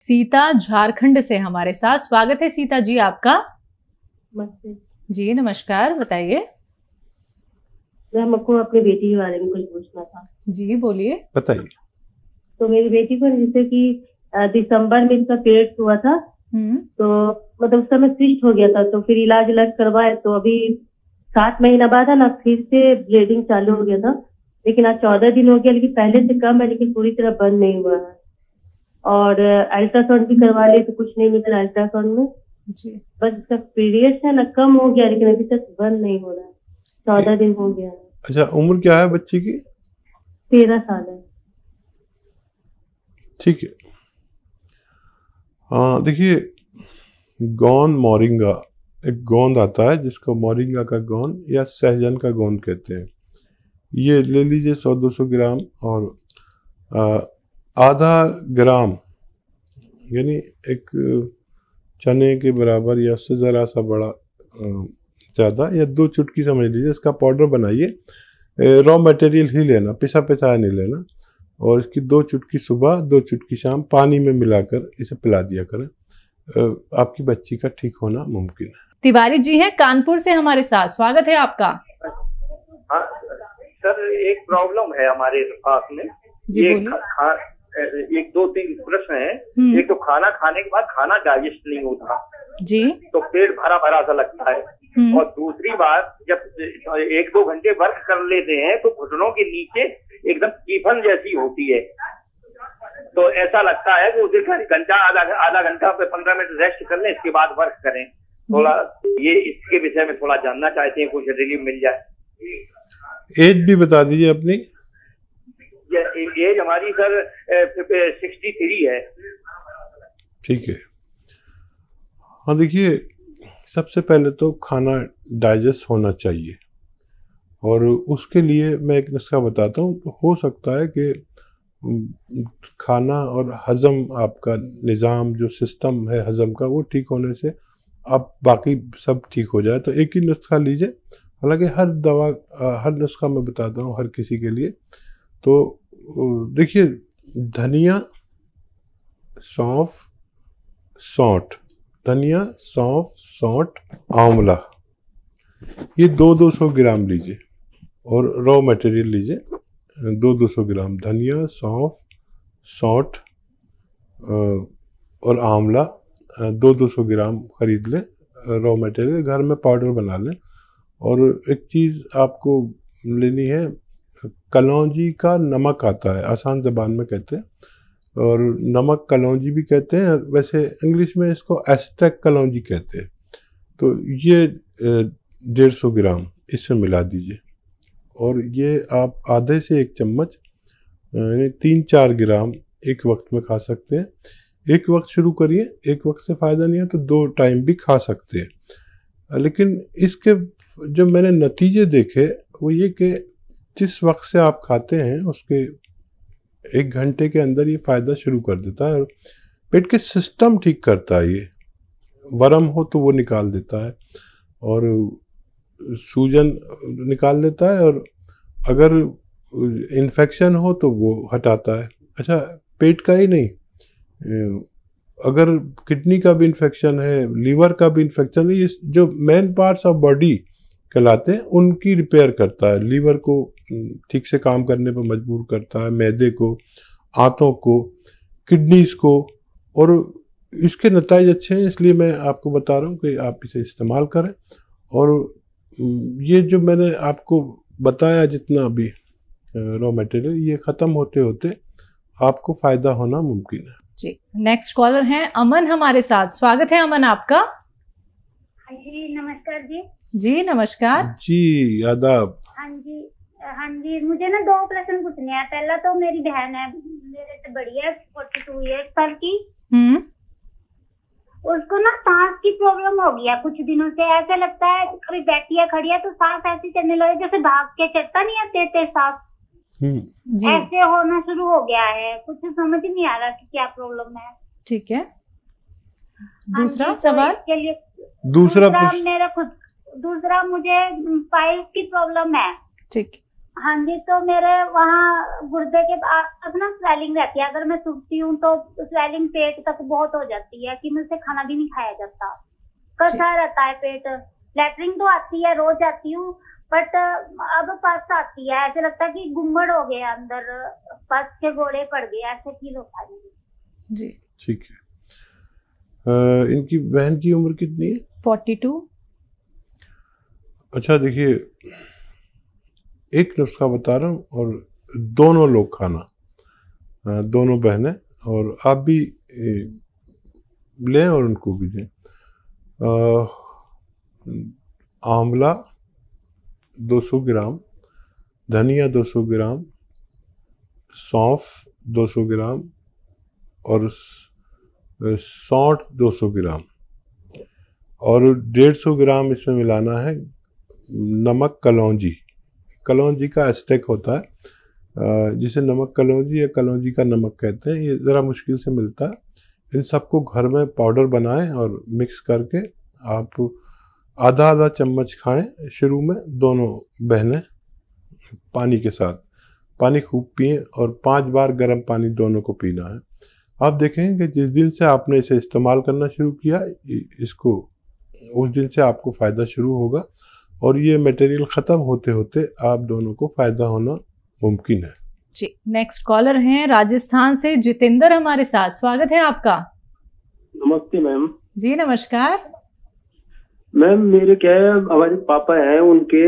सीता झारखंड से हमारे साथ। स्वागत है सीता जी आपका। नमस्ते जी नमस्कार, बताइए। हमको अपनी बेटी के बारे में कुछ पूछना था। जी बोलिए, बताइए। तो मेरी बेटी को जैसे कि दिसंबर में इसका पीरियड्स हुआ था, तो मतलब उस समय स्विच हो गया था, तो फिर इलाज करवाए, तो अभी 7 महीना बाद है ना फिर से ब्लीडिंग चालू हो गया था। लेकिन आज 14 दिन हो गया, लेकिन पहले से कम है, लेकिन पूरी तरह बंद नहीं हुआ है। और अल्ट्रासाउंड भी करवा लिए तो कुछ नहीं निकला अल्ट्रासाउंड में जी। बस इसका पीरियड्स है ना कम हो गया, लेकिन अभी तक बंद नहीं हो रहा है। 14 दिन हो गया है। अच्छा, उम्र क्या है बच्ची की? 13 साल है। ठीक है। हाँ देखिए, गौन मोरिंगा एक गोंद आता है जिसको मोरिंगा का गोंद या सहजन का गोंद कहते हैं। ये ले लीजिए 100-200 ग्राम, और आधा ग्राम यानी एक चने के बराबर या उससे ज़रा सा बड़ा ज़्यादा, या 2 चुटकी समझ लीजिए, इसका पाउडर बनाइए। रॉ मटेरियल ही लेना, पिसा पिसाया नहीं लेना। और इसकी 2 चुटकी सुबह 2 चुटकी शाम पानी में मिलाकर इसे पिला दिया करें। आपकी बच्ची का ठीक होना मुमकिन है। तिवारी जी हैं कानपुर से हमारे साथ। स्वागत है आपका। हाँ सर, एक प्रॉब्लम है हमारे पास में। जी बोलिए। एक 2-3 प्रश्न है। एक तो खाना खाने के बाद खाना डाइजेस्ट नहीं होता जी, तो पेट भरा भरा सा लगता है। और दूसरी बात, जब 1-2 घंटे वर्क कर लेते हैं तो घुटनों के नीचे एकदम कीफन जैसी होती है। तो ऐसा लगता है कि उसे घंटा आधा घंटा 15 मिनट रेस्ट कर लें, इसके बाद वर्क करें। थोड़ा ये इसके विषय में थोड़ा जानना चाहते हैं, कुछ रिलीफ मिल जाए। एज भी बता दीजिए अपनी। एज हमारी सर 63 है। ठीक है। हाँ देखिए, सबसे पहले तो खाना डाइजेस्ट होना चाहिए, और उसके लिए मैं एक नुस्खा बताता हूँ। हो सकता है कि खाना और हज़म, आपका निज़ाम जो सिस्टम है हज़म का, वो ठीक होने से आप बाकी सब ठीक हो जाए। तो एक ही नुस्खा लीजिए। हालांकि हर दवा, हर नुस्खा मैं बताता हूँ हर किसी के लिए। तो देखिए, धनिया, सौंफ, सौंठ, धनिया, सौंफ, सौंठ, आंवला, ये 200-200 ग्राम लीजिए। और रॉ मटेरियल लीजिए 200-200 ग्राम धनिया, सौंफ, सौंठ और आंवला 200-200 ग्राम खरीद लें। रॉ मटेरियल घर में पाउडर बना लें। और एक चीज़ आपको लेनी है, कलौंजी का नमक आता है, आसान ज़बान में कहते हैं, और नमक कलौंजी भी कहते हैं। वैसे इंग्लिश में इसको एस्टेक कलौंजी कहते हैं। तो ये 150 ग्राम इससे मिला दीजिए। और ये आप आधे से 1 चम्मच यानी 3-4 ग्राम एक वक्त में खा सकते हैं। एक वक्त शुरू करिए, एक वक्त से फ़ायदा नहीं है तो 2 टाइम भी खा सकते हैं। लेकिन इसके जो मैंने नतीजे देखे वो ये कि जिस वक्त से आप खाते हैं उसके 1 घंटे के अंदर ये फ़ायदा शुरू कर देता है, और पेट के सिस्टम ठीक करता है। ये वर्म हो तो वो निकाल देता है, और सूजन निकाल देता है, और अगर इन्फेक्शन हो तो वो हटाता है। अच्छा, पेट का ही नहीं, अगर किडनी का भी इन्फेक्शन है, लीवर का भी इन्फेक्शन है, ये जो मेन पार्ट्स ऑफ बॉडी कहलाते हैं उनकी रिपेयर करता है। लीवर को ठीक से काम करने पर मजबूर करता है, मैदे को, आंतों को, किडनीज को, और इसके नतीजे अच्छे हैं। इसलिए मैं आपको बता रहा हूँ कि आप इसे इस्तेमाल करें। और ये जो मैंने आपको बताया जितना अभी रॉ मटेरियल, ये ख़त्म होते होते आपको फ़ायदा होना मुमकिन है। जी, नेक्स्ट कॉलर हैं अमन हमारे साथ। स्वागत है अमन आपका। जी नमस्कार जी। जी नमस्कार जी, आदाब। हाँ जी, मुझे ना 2 प्रश्न पूछने हैं। पहला तो मेरी बहन है, मेरे से बड़ी है, 42 ईयर्स साल की। उसको ना सांस की प्रॉब्लम हो गया कुछ दिनों से। ऐसा लगता है कभी बैठी है खड़ी है तो सांस ऐसी चलने लगे जैसे भाग के चलता नहीं आते थे सांस, ऐसे होना शुरू हो गया है। कुछ समझ नहीं आ रहा कि क्या प्रॉब्लम है। ठीक है, दूसरा सवाल के लिए दूसरा मेरा खुद, दूसरा मुझे पाइल्स की प्रॉब्लम है। ठीक, हाँ जी, तो मेरे वहाँ गुर्दे के आसपास ना स्वेलिंग रहती है। अगर मैं सूखती हूँ तो स्वेलिंग पेट तक बहुत हो जाती है कि मुझसे खाना भी नहीं खाया जाता। कसा रहता है पेट। लैट्रिन तो आती है, रोज आती हूँ, बट अब पस आती है। ऐसे लगता है कि गुम्बद हो गया अंदर, पस के गोले पड़ गए, ऐसे फील होता है जी। ठीक है। इनकी बहन की उम्र कितनी है? 42। अच्छा, देखिए, एक नुस्खा बता रहा हूँ और दोनों लोग खाना, दोनों बहनें, और आप भी लें और उनको भी दें। आंवला 200 ग्राम, धनिया 200 ग्राम, सौंफ 200 ग्राम और सौंठ 200 ग्राम, और 150 ग्राम इसमें मिलाना है नमक कलौंजी। कलौंजी का एस्टेक होता है, जिसे नमक कलौंजी या कलौंजी का नमक कहते हैं। ये ज़रा मुश्किल से मिलता है। इन सबको घर में पाउडर बनाएं और मिक्स करके आप आधा आधा चम्मच खाएं शुरू में, दोनों बहनें, पानी के साथ। पानी खूब पिएं और 5 बार गर्म पानी दोनों को पीना है। आप देखेंगे कि जिस दिन से आपने इसे इस्तेमाल करना शुरू किया, इसको उस दिन से आपको फ़ायदा शुरू होगा, और ये मटेरियल ख़त्म होते होते आप दोनों को फ़ायदा होना मुमकिन है जी। नेक्स्ट कॉलर हैं राजस्थान से जितेंद्र हमारे साथ। स्वागत है आपका। नमस्ते मैम। जी नमस्कार मैम, मेरे क्या है, हमारे पापा हैं, उनके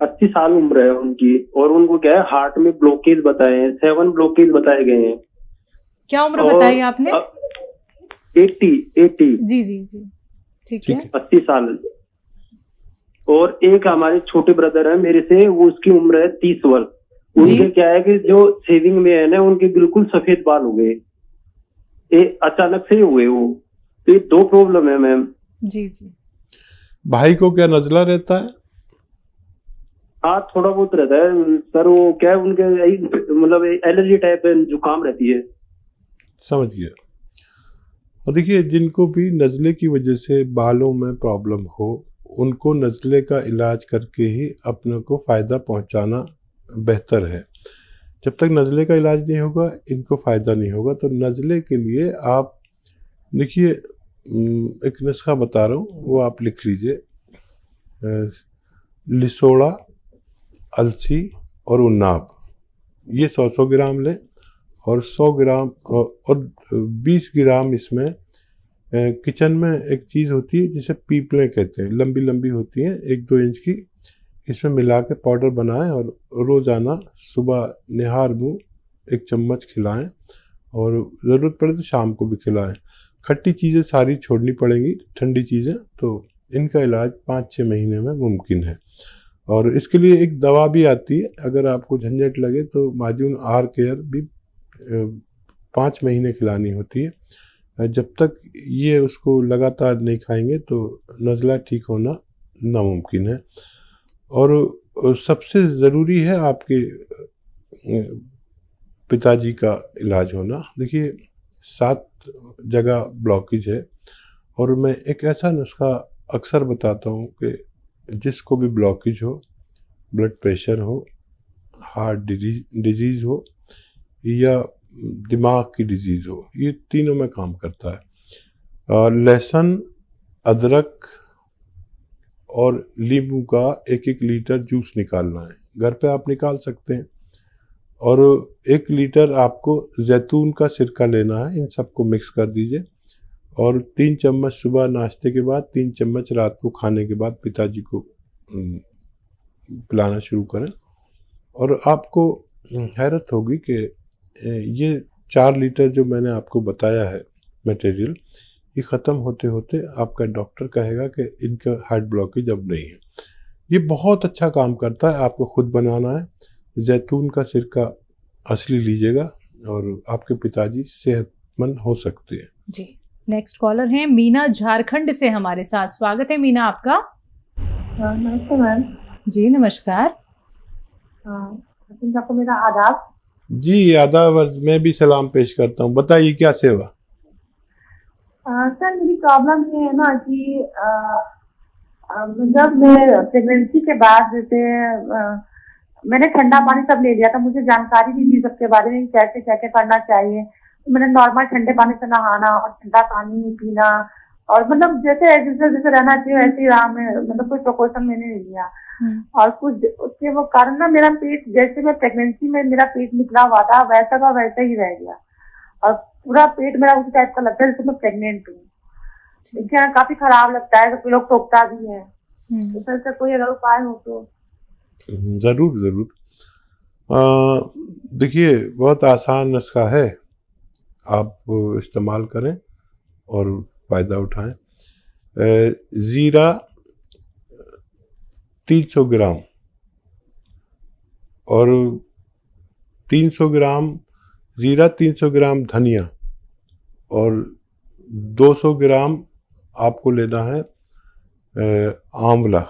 80 साल उम्र है उनकी, और उनको क्या है, हार्ट में ब्लॉकेज बताए हैं, 7 ब्लॉकेज बताए गए हैं। क्या उम्र बताई आपने? 80। जी जी जी, ठीक है। 80 साल। और एक हमारे छोटे ब्रदर है मेरे से, वो उसकी उम्र है 30 वर्ष। उनके क्या है कि जो सेविंग में है ना, उनके बिल्कुल सफेद बाल हो गए, अचानक से हुए वो। तो ये 2 प्रॉब्लम है मैम। जी जी। भाई को क्या नजला रहता है? हाँ, थोड़ा बहुत रहता है सर। वो क्या है, उनके मतलब एलर्जी टाइप है, जुकाम रहती है। समझ गया। और देखिए, जिनको भी नज़ले की वजह से बालों में प्रॉब्लम हो, उनको नज़ले का इलाज करके ही अपने को फ़ायदा पहुंचाना बेहतर है। जब तक नज़ले का इलाज नहीं होगा, इनको फ़ायदा नहीं होगा। तो नज़ले के लिए आप देखिए, एक नुस्खा बता रहा हूँ, वो आप लिख लीजिए। लिसोड़ा, अलसी और उन्नाब, ये 100 ग्राम लें, और 100 ग्राम और 20 ग्राम इसमें किचन में एक चीज़ होती है जिसे पीपलें कहते हैं, लंबी लंबी होती हैं, 1-2 इंच की। इसमें मिला के पाउडर बनाएं और रोज़ाना सुबह निहार मुँह 1 चम्मच खिलाएं, और ज़रूरत पड़े तो शाम को भी खिलाएं। खट्टी चीज़ें सारी छोड़नी पड़ेंगी, ठंडी चीज़ें। तो इनका इलाज 5-6 महीने में मुमकिन है। और इसके लिए एक दवा भी आती है, अगर आपको झंझट लगे तो माजून आर केयर भी 5 महीने खिलानी होती है। जब तक ये उसको लगातार नहीं खाएंगे तो नज़ला ठीक होना नामुमकिन है। और सबसे ज़रूरी है आपके पिताजी का इलाज होना। देखिए, 7 जगह ब्लॉकेज है, और मैं एक ऐसा नुस्खा अक्सर बताता हूँ कि जिसको भी ब्लॉकेज हो, ब्लड प्रेशर हो, हार्ट डिजीज़ हो या दिमाग की डिजीज़ हो, ये तीनों में काम करता है। लहसुन, अदरक और नींबू का 1-1 लीटर जूस निकालना है। घर पे आप निकाल सकते हैं। और 1 लीटर आपको जैतून का सिरका लेना है। इन सबको मिक्स कर दीजिए, और 3 चम्मच सुबह नाश्ते के बाद, 3 चम्मच रात को खाने के बाद पिताजी को पिलाना शुरू करें। और आपको हैरत होगी कि ये 4 लीटर जो मैंने आपको बताया है मटेरियल, ये ख़त्म होते होते आपका डॉक्टर कहेगा कि इनका हार्ट ब्लॉकेज अब नहीं है। ये बहुत अच्छा काम करता है। आपको खुद बनाना है। जैतून का सिरका असली लीजिएगा और आपके पिताजी सेहतमंद हो सकते हैं। जी। नेक्स्ट कॉलर हैं मीना झारखंड से हमारे साथ। स्वागत है मीना आपका। नमस्ते मैम। जी नमस्कार। आपको मेरा आदाब। जी आदाब, मैं भी सलाम पेश करता हूँ। बताइए क्या सेवा। सर, मेरी प्रॉब्लम ये है ना कि जब मैं प्रेगनेंसी के बाद, जैसे मैंने ठंडा पानी सब ले लिया था, मुझे जानकारी नहीं थी सबके बारे में कैसे कैसे करना चाहिए। तो मैंने नॉर्मल ठंडे पानी से नहाना और ठंडा पानी पीना और मतलब जैसे जैसे रहना चाहिए वैसे ही रहा। मैं मतलब कोई प्रिकॉशन मैंने नहीं लिया। और कुछ उसके वो कारण ना मेरा पेट, जैसे मैं प्रेगनेंसी में मेरा पेट निकला हुआ था वैसा का वैसा ही रह गया और पूरा पेट मेरा उसी टाइप का लगता है जैसे मैं प्रेग्नेंट हूँ। देखिए काफी खराब लगता है, तो लोग टोकता भी है। तो कोई अगर उपाय हो तो जरूर जरूर। देखिए बहुत आसान नुस्खा है, आप इस्तेमाल करें और फायदा उठाएं। जीरा 300 ग्राम और 300 ग्राम जीरा, 300 ग्राम धनिया और 200 ग्राम आपको लेना है आंवला।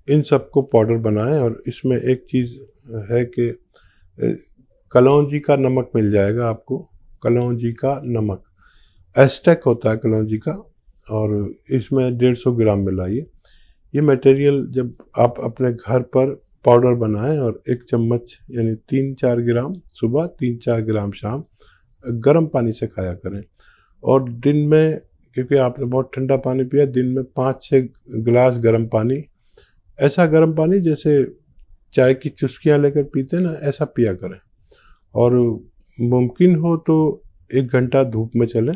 इन सबको पाउडर बनाएं और इसमें एक चीज़ है कि कलौंजी का नमक मिल जाएगा आपको। कलौंजी का नमक एस्टेक होता है कलौंजी का, और इसमें 150 ग्राम मिलाइए। ये मटेरियल जब आप अपने घर पर पाउडर बनाएं और 1 चम्मच यानी 3-4 ग्राम सुबह, 3-4 ग्राम शाम गर्म पानी से खाया करें। और दिन में, क्योंकि आपने बहुत ठंडा पानी पिया, दिन में 5-6 गिलास गर्म पानी, ऐसा गर्म पानी जैसे चाय की चुस्कियाँ लेकर पीते ना, ऐसा पिया करें। और मुमकिन हो तो 1 घंटा धूप में चलें,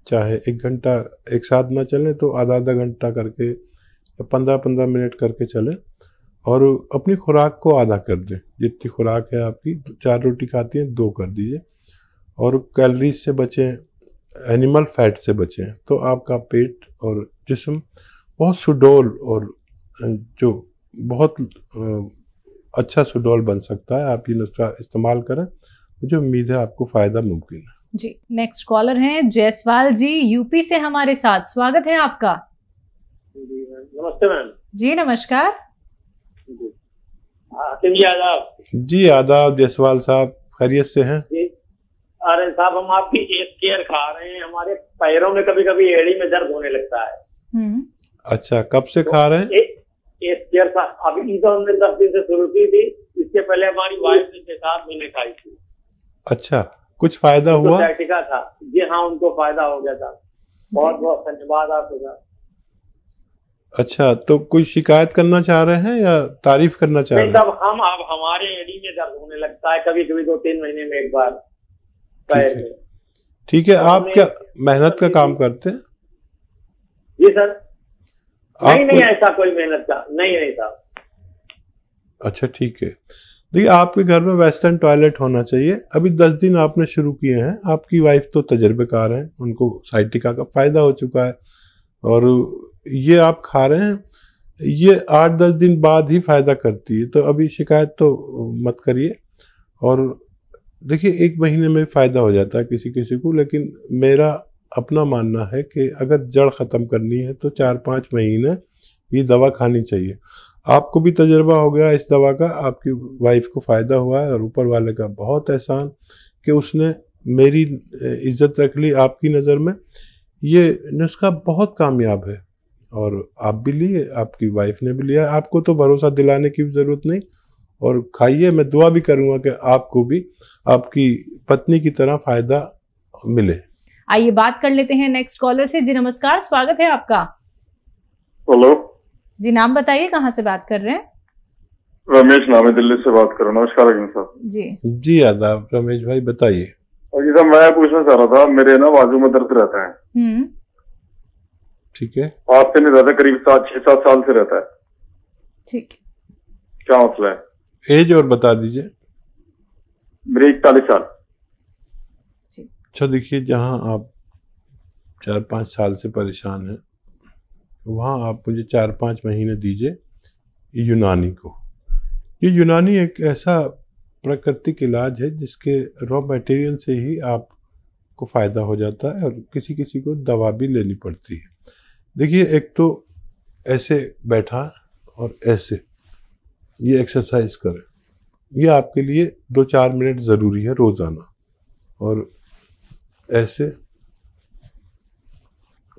चाहे 1 घंटा एक साथ ना चलें तो आधा घंटा करके या 15-15 मिनट करके चलें। और अपनी खुराक को आधा कर दें। जितनी खुराक है आपकी, 4 रोटी खाती हैं 2 कर दीजिए। और कैलोरीज से बचें, एनिमल फैट से बचें, तो आपका पेट और जिस्म बहुत सुडौल और जो बहुत अच्छा सुडौल बन सकता है। आप ये नुस्खा इस्तेमाल करें, मुझे उम्मीद है आपको फ़ायदा मुमकिन है। जी, नेक्स्ट कॉलर हैं जयसवाल जी, यूपी से हमारे साथ। स्वागत है आपका। नमस्ते मैम। जी नमस्कार। जी आदाब। जी आदाब जयसवाल साहब, खैरियत से हैं? अरे साहब, हम आपकी एस केयर खा रहे हैं, हमारे पैरों में कभी कभी एड़ी में दर्द होने लगता है। अच्छा, कब से खा रहे हैं? एस केयर अभी तो हमने 10 दिन से शुरू की थी, इससे पहले हमारी वाइफ ने 6-7 महीने खाई थी। अच्छा, कुछ फायदा हुआ? साइटिका था जी, हाँ उनको फायदा हो गया था। बहुत बहुत धन्यवाद आपका। अच्छा, तो कोई शिकायत करना चाह रहे हैं या तारीफ करना चाह रहे हैं? तब हम अब हमारे एड़ी में दर्द होने लगता है कभी कभी 2-3 महीने में एक बार पैर में। ठीक है, आप क्या मेहनत का काम करते हैं? जी सर। नहीं ऐसा कोई मेहनत का नहीं साहब। अच्छा ठीक है। देखिए, आपके घर में वेस्टर्न टॉयलेट होना चाहिए। अभी 10 दिन आपने शुरू किए हैं, आपकी वाइफ तो तजर्बेकार हैं, उनको साइटिका का फायदा हो चुका है और ये आप खा रहे हैं, ये 8-10 दिन बाद ही फायदा करती है। तो अभी शिकायत तो मत करिए। और देखिए, 1 महीने में फ़ायदा हो जाता है किसी किसी को, लेकिन मेरा अपना मानना है कि अगर जड़ ख़त्म करनी है तो 4-5 महीने ये दवा खानी चाहिए। आपको भी तजर्बा हो गया इस दवा का, आपकी वाइफ को फ़ायदा हुआ है और ऊपर वाले का बहुत एहसान कि उसने मेरी इज्जत रख ली आपकी नज़र में। ये नुस्खा बहुत कामयाब है और आप भी लिए, आपकी वाइफ ने भी लिया। आपको तो भरोसा दिलाने की भी ज़रूरत नहीं, और खाइए। मैं दुआ भी करूँगा कि आपको भी आपकी पत्नी की तरह फ़ायदा मिले। आइए बात कर लेते हैं नेक्स्ट कॉलर से। जी नमस्कार, स्वागत है आपका। हेलो जी, नाम बताइए, कहाँ से बात कर रहे हैं? रमेश नाम है, दिल्ली से बात कर रहा हूँ। नमस्कार अजीम साहब। जी आदाब रमेश भाई, बताइए। अजीम साहब, मैं पूछना चाह रहा था, मेरे ना बाजू में दर्द रहता है। ठीक है। आज से नहीं रहता, करीब 6-7 साल से रहता है। ठीक, क्या मसला है? एज और बता दीजिए। मेरे 41 साल। अच्छा, देखिए, जहाँ आप 4-5 साल से परेशान हैं, वहाँ आप मुझे 4-5 महीने दीजिए यूनानी को। ये यूनानी एक ऐसा प्राकृतिक इलाज है जिसके रॉ मटेरियल से ही आपको फ़ायदा हो जाता है और किसी किसी को दवा भी लेनी पड़ती है। देखिए, एक तो ऐसे बैठा और ऐसे ये एक्सरसाइज करें, ये आपके लिए 2-4 मिनट ज़रूरी है रोज़ाना। और ऐसे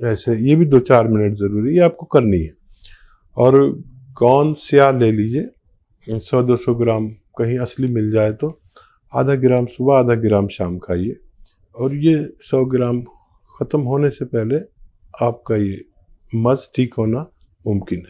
ऐसे ये भी 2-4 मिनट ज़रूरी है, आपको करनी है। और कौन स्याह ले लीजिए 100-200 ग्राम कहीं असली मिल जाए तो आधा ग्राम सुबह, आधा ग्राम शाम खाइए। और ये 100 ग्राम ख़त्म होने से पहले आपका ये मज़ ठीक होना मुमकिन है।